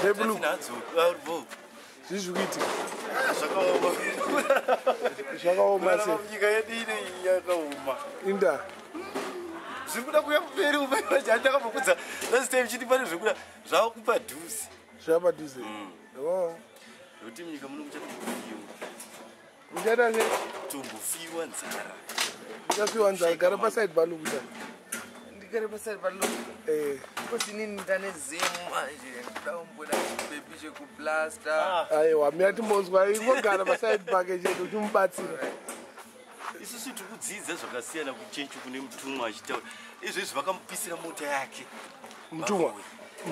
Nebulu. Zvizvikuitika. Zvakaoma sei? Nyika yedu yakaoma. Inda. Zvikuda kuya mberi ume chandakambokudza last time chiti pane zvekuda zvakupa dhuzi. Zvapadhuze. Oh. Kuti munyika muno muchatofiwa. Muchata sei? Tombofiwa nzara. Muchafiwa nzara gara paside palukuta. Ndigare paside palukuta. Kuti nini ndane zemu manje ndaomboda chipepi chekuplasta. Aiwa mina timbonzwa ingogara paside pake chedu uchimubatsira. Isusu tikudzidza zvakasiyana kuchechi kune mutumwa achitaura. Izvezvi vakamupisira mota yake. Mutumwa.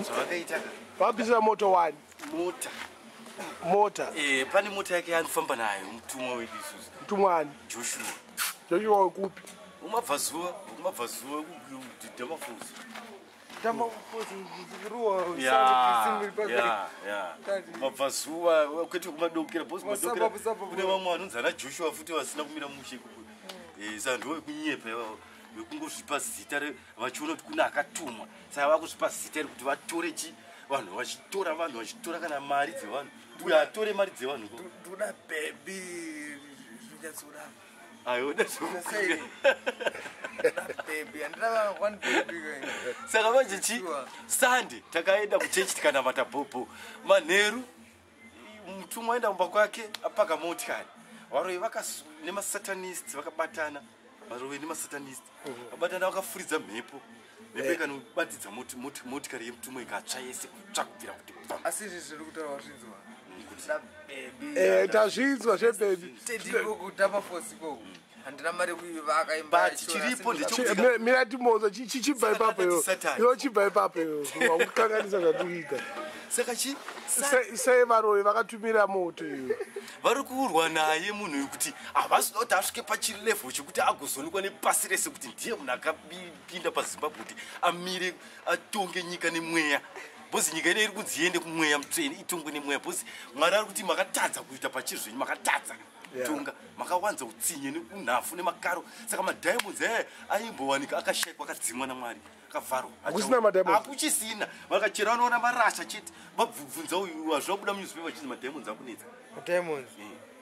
Zvavakaita ka? Vakapisira moto wani? Mota. Pane mota yake yaanofamba nayo mutumwa wedu isusu. Mutumwa ani? Joshua. Joshua wekupi? Umabvazuva Damafosi. Damafosi ruwa mabvazuva kwete kumadokera bosi madokera kune vamwe vanonzi ana Joshua futi vasina kumira mushe saka ndowekunyepha wekungozvipa zita vachiona kuti kuna akatumwa saka vakuzvipa zita rekuti vatore vanhu vachitora kana mari dzevanhu uye atore mari dzevanhu ndoda bebi zvinyatsura ayoda baby andava one baby saka manje Sunday takaenda kuchechi tikanamata bhobho manheru mutumwa aenda mumba kwake apaka motikari varove nemasatanists vakabatana varove nemasatanists vabatana vakafuridza mhepo ikanobatidza motikari yemutumwa ikatsva yese kutsva kubvira kuti asi izvi zviri kutaura zvinzwa tazvinzwa zvebebi kutamafosi koko handina mari kuivaka imba chiripo mina timozo chichibva ipapo iwo chibva ipapo wakukanganisa zvatuika saka sei varove vakatumira moto iyo vari kuurwa naye munhu wekuti havasida kuti asvike pachirlevel chekuti agozonikwa nepasi rese kuti ndiye munhu akapinda pazimbabwe kuti amire atonge nyika nemweya bhozi nyika ino iri kunzi iende kumweya mutsveni itongwe nemweya bhozi mwari ari kuti makatadza kuita pachiri zvenyu makatadza kutonga makawanza utsinye nekunhafu nemakaro saka madiamonds aimbowanika akashayikwa akadzimwa namwari akavharwa hakuchisina vakachera vanoona marasha chete vabvunza uyu wazvabuda munewspaper chinzi madiamonds akunetsa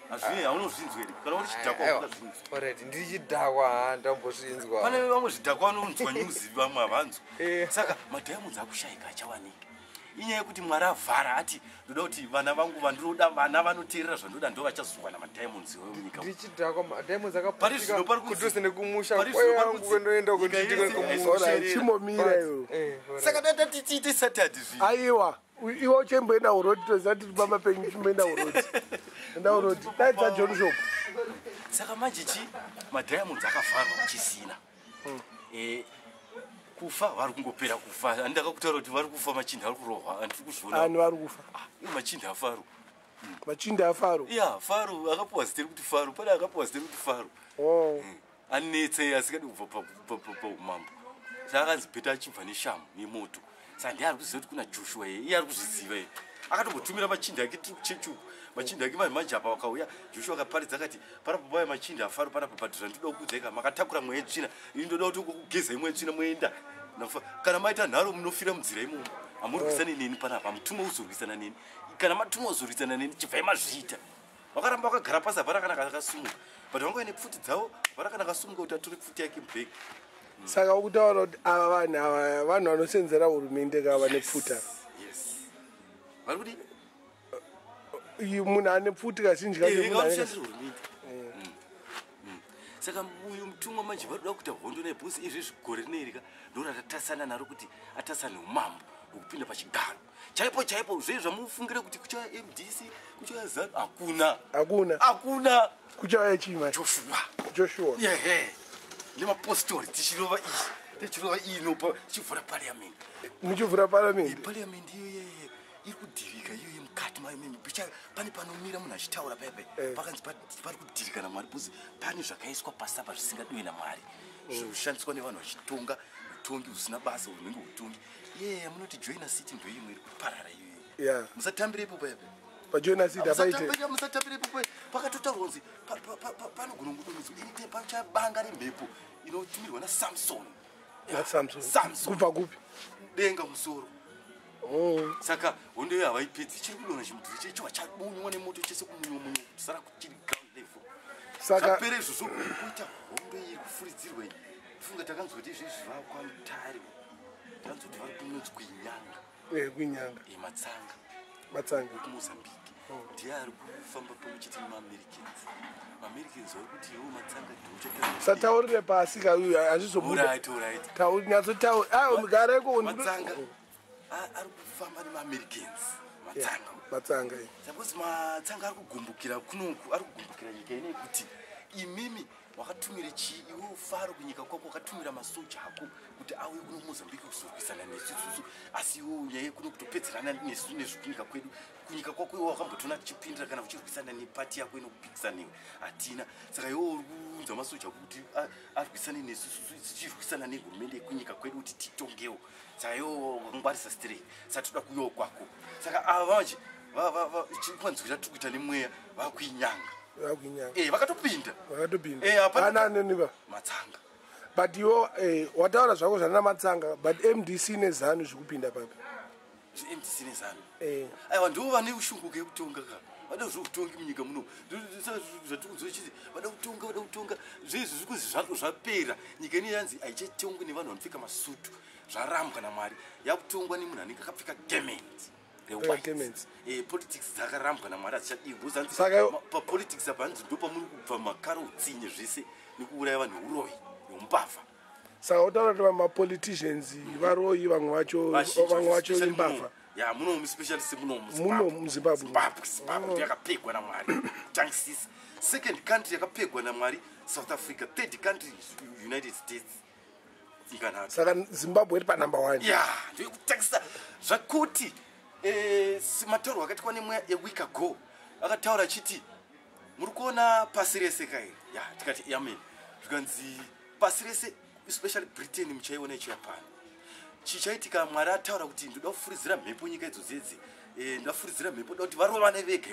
hazvii haunozvinzwa here kana uri chidhakwa alright ndiri chidhakwa ndambozvinzwa pane vamwe zvidhakwa vanonzwa news vamwe havanzwi saka madiamonds akushayika achawanika inyaya yekuti mwari avhara ati ndoda kuti vana vangu vandinoda vana vanoteerera zvandoda ndo vachazowana madiamonds munyika ndichidhakwa madiamonds akapatika kudhuze nekumusha kwangu kwenoenda chimomira iyo saka dada tichiite Saturday zvino aiwa iwe uchemboenda uroti toziva tiri pamba penyu chimboenda uroti enda uroti daidza John Shop saka manje madiamonds akavharwa chisina kufa vari kungopera kufa handakakutaura kuti vari kufa machinda ari kurohwa handiri kuzviona ani vari kufa machinda afaro machinda afaro ya faro akapiwa zita rekuti faro pane akapiwa zita rekuti faro anetse asikadi kubva paumambo saka akanzi Peta achibva neshamu yemoto saka ndiye ari kuziva kuti kuna Joshua iye ari kuzviziva iye akatombotumira machinda ake chechuku machinda ake manje apa vakauya Joshua akaparidza akati parapo paya machinda afaro panapa padhuza ndoda kukudzai makatakura mweya tsvina ini ndoda kuti kugezai mweya tsvina moenda kana maita nharo munofira munzira imomo hamuri kurwisana neni panapa mutumwa uzorwisana neni kana matumwa uzorwisana neni chibvai mazviita vakaramba vakagara pasi hapana kana akasunga but vangoya nepfuti dzavo hapana kana akasunga kuti atore pfuti yake mubhegi saka ukutaura kuti ava vanhu vanosenzera hurumende kava nepfuta vari kuti munhu ane pfuti kazhinji saka uyu mutumwa manje varikuda kuita hondo naye bhosi izvi zvigore rinerika ndoratasana naro kuti atasane umambo hwekupinda pachigaro chaipo zvei zvamufungire kuti kuchauya MDC kuchauya ZANU hakuna kuchauya chima Joshua nemapostori tichirova iyi nopa tichivhura parliament muchivhura parliament iyo iri kudhirika iyo yemukati mayo pane panomira munhu achitaura paipai pakanzi pari kudhirikana mwari bhozi pane zvakaiswa pasi apa zvisingadiwe namwari zvinoshandiswa nevanhu vachitonga utongi husina basa hunenge utongi munoti joina city ndo imwe iri kuparara iyoyo musatambirepo paipai pajoina city apaite musatambirirepo pakatotaurwa kunzi panogona kungodonedzwa ite pachabanga remhepo inotumirwa naSamson kubva kupi denga musoro saka hondo iyo havaipedzi chiri kudonha chimudhuri chechiva chabonywa nemoto chese kumunywa sara kuchiri ground level saka pere izvozvo kuita hondo iri kufuridzirwa iyi funga takanzwa kuti izvezvi vakwa mutare takanzwa kuti vari kunonzi kuinyanga kuinyanga matsanga kumozambique ndiye ari kufamba pamwe chete nemaamericans vari kuti iwo matsanga sataurire pasi hazvizobuda nyatsotauramatsanga ari kufamba nemaamericans matsanga suppose matsanga ari kugumbukira kunoku ari kugumbukira nyika inei kuti imimi wakatumira iwo faro kunyika kwako wakatumira masoja ako kuti auye kuno mozambique kuzorwisana nesusu asi iwo nyaya kuno kutopedzerana nesu nezvekunyika kwedu kunyika kwako iwo wakambotona tichipindira kana uchirwisana nepati yako inokupikisaniwe hatina saka iwo uri kuunza masoja kuti arwisane nesusu tichirwisana nehurumende yekunyika kwedu kuti titongewo saka iwo wakangwarisa strei saka toda kuiwo kwako saka ava vanje chikwanzwira tiri kuita nemweya vakuinyanga vakatopinda matsanga but iwo wataura zvako zvana matsanga but MDC nezanu zvikupinda papi MDC nezanu aiwa ndivo vane ushunguka yekutonga ka vada zvokutonga munyika muno zvatikunzwechiti vada kutonga zvezvi zvikunzi zvako zvapera nyika ino yanzi haichatongwi nevanhu vanopfeka masutu zvarambwa namwari yakutongwa nemunhu anenge akapfeka garment politics dzakarambwa namwari adzichadipapolitics apa hanzi ndo pamuri kubva makaro utsinye zvese nekuuraya vanhu neuroyi neumbavha saka utaura kuti vamapoliticians varoyi vamwe vacho imbavha munomu specialist muno muzimbabwe yakapegwa namwari tangsisa second country yakapegwa namwari South Africa third country United States saka Zimbabwe iri panumber 1 ndoyekutaksisa zvakuti matauro akaitwa nemweya week ago akataura chiti muri kuona pasi rese kai tikati yamen zvikanzi pasi rese especially Britain muchaiona ichiyapana chichaitika mwari ataura kuti ndoda kufuridzira mhepo nyika idzodzi ndafuridzira mhepo da kuti varovana vega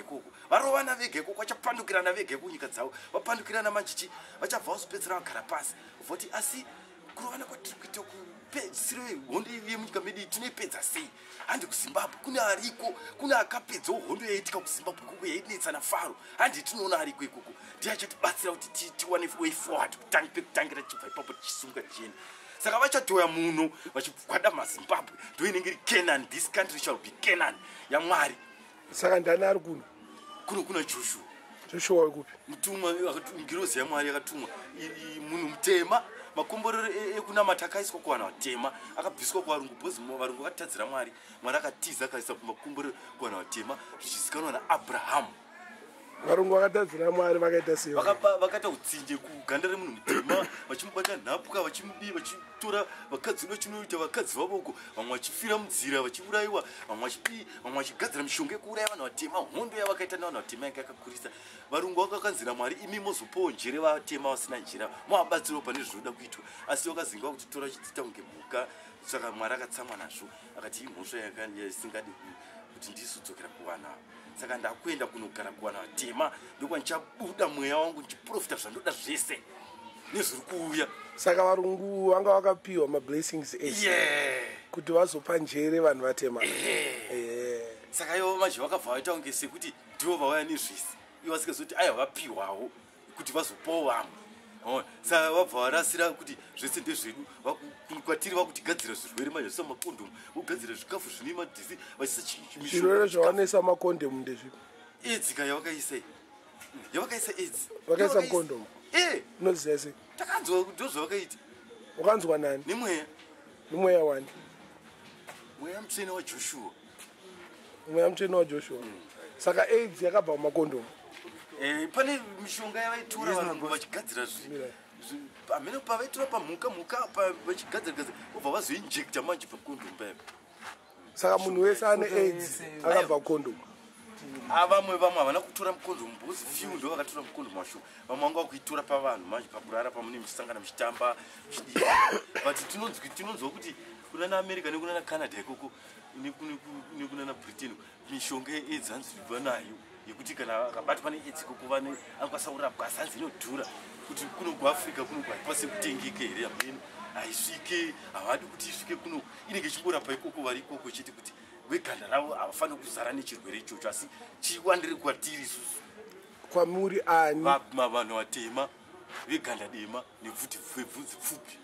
ikoko vachapandukirana vega iko nyika dzavo vapandukirana manjichi vachabva vazopedzera vagara pasi voti asi kurovana kwatiri kuita kupedzisiro hondo yemunyika medu tinoipedza sei handi kuzimbabwe kuna ariko kuna akapedzawo hondo yaitika kuzimbabwe ikoko yainetsana faro handi tinoona ariko ikoko ndiye achatibatsira kuti tiwane way forward pekutangira tichibva ipapo tichisunga tichienda saka vachatoya muno vachigwada mazimbabwe ndo inenge iri Canaan. This country shall be Canaan yamwari. Saka ndani ari kuno kuna Joshua wekupi mutumwa ngirozi yamwari yakatumwa munhu mutema makomborero ekunamata akaiswa kuvanhu vatema akabviswa kuvarungu bhozi varungu vakatadzira mwari akatiza akaisa makomborero kuvanhu vatema zvichizikanwa naAbraham. varungu vakatadzira mwari vakaita sei vakaita utsinje kuganda remunhu mutema vachimubata nhapwa vachitora vakadzi vachinoita vakadzi vavoko vamwe vachifira munzira vachiurayiwa vamwe vachigadzira mishonga yekuuraya vanhu vatema hondo yavakaita nevanhu vatema yanga yakakurisa varungu vakakanzira mwari imi mozopawo njere vatema vasina njira muvabatsirawo pane zvinoda kuitwa asi vakazingwa kuti tora chitita kunge mhuka saka mwari akatsamwa nazvo akati imhosva isingadi kuti ndisudzokera kuvanhu ava saka ndakuenda kunogara kuvanhu vatema ndokwa ndichabuda mweya wangu ndichiprofita zvandoda zvese nezviri kuuya. Saka varungu vanga vakapiwa mablessings kuti vazopa njere vanhu vatema. Saka ivo manje vakabva vaita kunge sekuti ndivo vauya nezvese ivo vasikazoti aiva vapiwawo kuti vazopawo vamwe. Saka vabva varasira kuti zvese ndezvedu kwatiri vakutigadzira zvirwere manje zvisa makondomu vogadzira zvikafu zvine madhisi vachisa zvirwere zvavanesa makondomu ndezvipi AIDS ka yavakaisa AIDS vakaisa kondomu unoziva sei takanzwa kuti ndozvavakaita. Wakanzwa nani? Nimweya wani mweya mutsvene waJoshua. Mweya mutsvene waJoshua. Saka AIDS yakabva mumakondomu. Pane mishonga yavaitora vanhu vachigadzira amene pavaitora pamhuka vachigadzira obva vazoinjecta manje pakondomu paipo. Saka munhu wese ane AIDS akabva kondomu. Vamwe havana kutora mukondomu bhozi few ndo vakatora mukondomu washo vamwe vanga vakuitora pavanhu manje paburara pamune muchisangana muchitamba but tinonzwa kuti kuna naAmerica nekuna naCanada ikoko nekuna naBritain mishonga yeAIDS hanzi ibva nayo yekuti kana akabatwa neAIDS ikoko vane angakwanisa kurapwa asi hanzi inodhura kuti kuno kuAfrica kuno haipasi kutengeka here amene haisvike havadi kuti isvike kuno inenge ichingorapa ikoko vari ikoko chete kuti weganda ravo havafaniri kuzara nechirwere ichocho asi chiwandiri kwatiri isusu kwamuri ani vanhu vatema veganda dema nevhudzi pfupi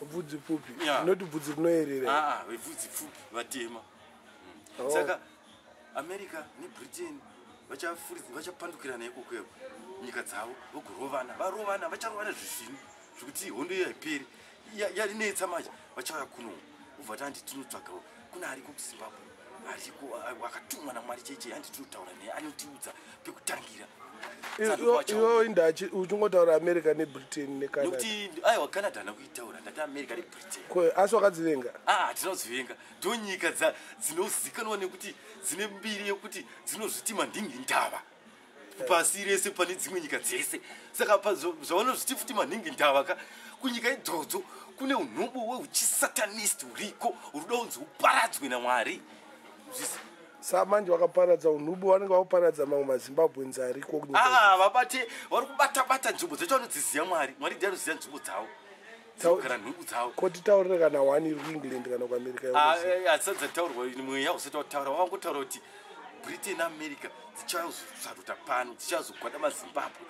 bvudzi pfupi noti bvudzi rinoerera vebvudzi pfupi vatema saka america nebritain vachapandukirana ikokweyo nyika dzavo vogorovana varovana vacharovana zvizvino zvokuti hondo iyo haiperi yarinetsa manje vachauya kuno ubva tandi tinotsvaga kuna ariko kuzimbabwe ariko wakatumwa namwari cheche handi tinotaura naye anotiudza pekutangira iwo indachi uchingotaura america nebritain necanada nokuti aiwa canada hana kuitaura ndati america nebritain asi wakadzivenga tinodzivenga ndo nyika dzinozikanwa nekuti dzine mbiri yekuti dzinozviti mandingi ndava pasi rese pane dzimwe nyika dzese saka zvavanozviti futi mandingi ndava ka kunyika idzodzo kune unhubu hweuchisatanist huriko huruda kunzi huparadzwe namwari samanje wakaparadza unhubu vanenge vakuparadza mamwe mazimbabwenzi ariko vabate vari kubata-bata nzvimbo dzacho vanodziziva mwari ndi anoziva nzvimbo dzavo dzigara nhumbu dzavo kotitaurire kana 1 iri kuengland kana kuamerica hadzataurwa mweya usati wataura wavangotaura kuti britain neamerica dzichazosarota pano dzichazogwada mazimbabwe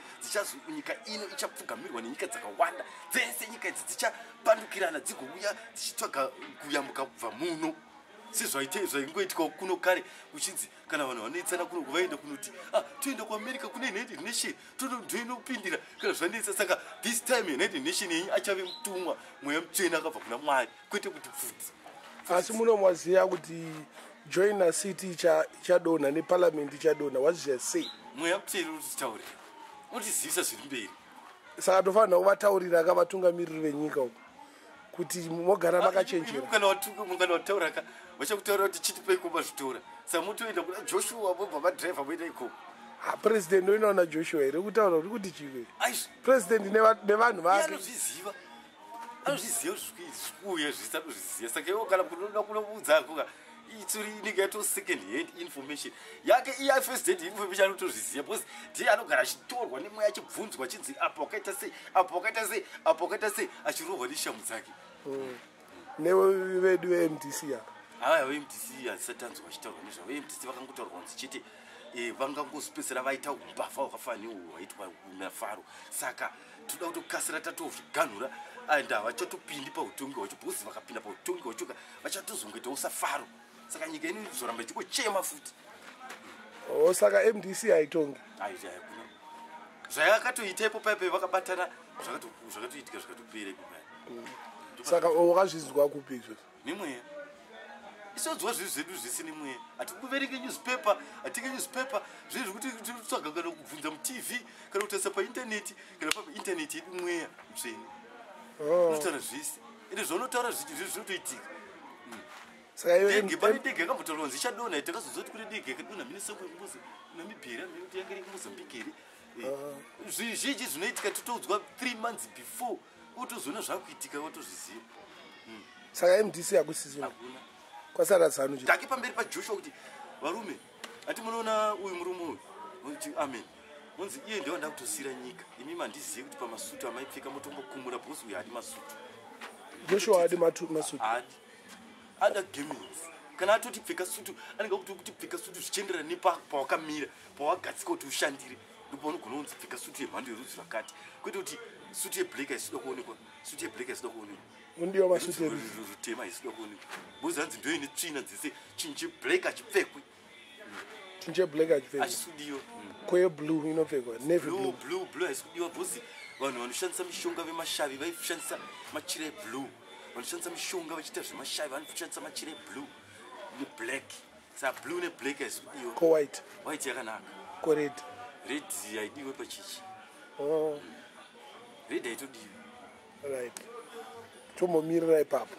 nyika ino ichapfugamirwa nenyika dzakawanda dzese nyika idzi dzichapandukirana dzigouya dzichitsvaga kuyambuka kubva muno sezvaingoitika kuno kare uchinzi kana vanhu vanetsana kuno kuvaenda kunoti toenda kuamerica kune united nation toinopindira kana zvanetsa saka this time united nation yenyu achave mutumwa mweya mutsvene akabva kuna mwari kwete kuti pfudzi asi munomwaziva kuti joiner city ichadonha neparliament ichadonha wazviziva sei mweya mutsvene unotitaurira unotizivisa zviri mberi saka tofanira kuvataurira akavatungamiriri venyika uko kuti mogara makachenjera kana wataura ka vachakutaura kuti chitipei kumazvitora saka mutoenda kuna joshua mobva madhiraivha moenda ikoko president oinaona joshua here kutaura uri kuti chiwe president nevanhu vakeanozviziva zvikuuya zvisi anozviziva saka iwo kana kunoda kunomuudzako itsuri inenge yato second hand information yake iya first hand information anotozviziva because ndiye anogara achitorwa nemweya achibvunzwa achinzi apo wakaita sei apo wakaita sei apo wakaita sei achirohwa neshamu dzake nevedu vemdc ava vemdc hadzisatanzwa vachitaurwa nezvavo vemdc vakangotaurwa kunzi chete vangangozopedzera vaita umbavha hwakafanana nehwo hwaitwa nafaro saka toda kutokasira tatozviganhura and havachatopindi pautongi hwacho because vakapinda pautongi hwachoka vachatozongoitawo safaro saka nyika ino izoramba ichikochema futi saka mdc haitongi haikuna zvayakatoita ipo paipai vakabatana zvakatoitika zvikatopera ipo saka wakazvizwa kupi izvozvo nemweya isodzwa zvinhu zvedu zvisi nemweya hatikuvereke newspaper hatike newspaper zvinhu zvekuti tinotsvaga kana kubvunza mutv kana kutarisa paintaneti kana paintaneti yedu mweya mutsvene unotaura zvisi ende zvaunotaura zvichi zvinhu zvinotoitika dege pane dege akambotaurwa nzi ichadonha takazozoti kune dege yakadonha mine sango yemuzi namibhera nekuti yanga iri kumozambique here zvizhinji zvinoitika totoudzwa 3 months before wotozoona zvakuitika watozviziva saka mdc hakusizina hakuna kwasara zanu take pamberi pajoshua kuti varume hati munoona uyu murume uyu kuti amen munzi iye ndiye wanda kutosira nyika imi mandizive kuti pamasutu amaipfeka motombokumura because uyu hadi masutu joshua hadi masutu ada gamings kana atoti pfeka sutu anenge kuti pfeka sutu zvichienderana nepawakamira pawagadzika kuti ushandire ndipo unogona kunzi pfeka sutu yemhando yerudzi rwakati kwete kuti sutu yeblack haisida kuonekwa sutu yeblack haisida kuonekwa undiyo masutu rutema haisida kuonekwa bhozi hanzi ndio ine tsvina dzese chinhu cheblack hachipfekwi chinhu cheblack hachipfekwi hachisudiwa kweyeblue inopfekwa navy blue haisikudiwa bhozi vanhu vanoshandisa mishonga vemashavi vaishandisa machira eblue vanoshandisa mishonga vachiita zvemashavi vanoshandisa machira eblue neblack saka blue neblack haisikudiwa kowhite white yakanaka kored red haidiwe pachichi red haitodiwi right tombomirira ipapo